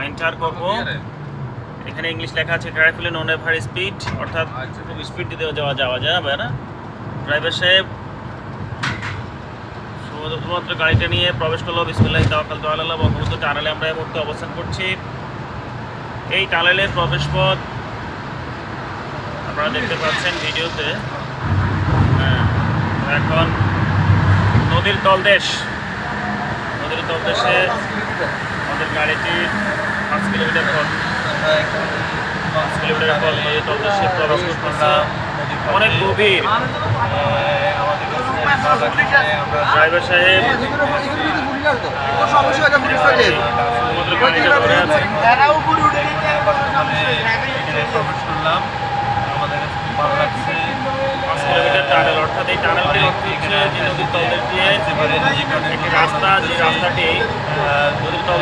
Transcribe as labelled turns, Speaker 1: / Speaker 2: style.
Speaker 1: Enter করব। এখানে English লেখা আছে কেয়ারফুলি নন এভার স্পিড, অর্থাৎ খুব স্পিড দিতে যাওয়া যায় না। ড্রাইভার সাহেব শুধুমাত্র গাড়িটা নিয়ে প্রবেশ করলো। বিসমিল্লাহি তাওয়াক্কালতু আলাল্লাহ। বঙ্গবন্ধু টানেলে আমরা এই মুহূর্তে অবস্থান করছি। এই টানেলের প্রবেশ পথ আপনারা দেখতে পাচ্ছেন ভিডিওতে। এখন নদীর তলদেশে আমাদের গাড়িটি 5 কিলোমিটার পথ নদীর তলদেশে প্রবেশ করতেছে। অনেক গভীর। ড্রাইভার সাহেব গাড়িটা ধরে আছে।
Speaker 2: প্রবেশ করলাম, আমাদের কাছে খুব ভালো লাগছে।
Speaker 1: 5 কিলোমিটার টানেল, অর্থাৎ এই টানেলটি হচ্ছে যে নদীর তলদেশ দিয়ে একটি রাস্তা, যে রাস্তাটি নদীর তল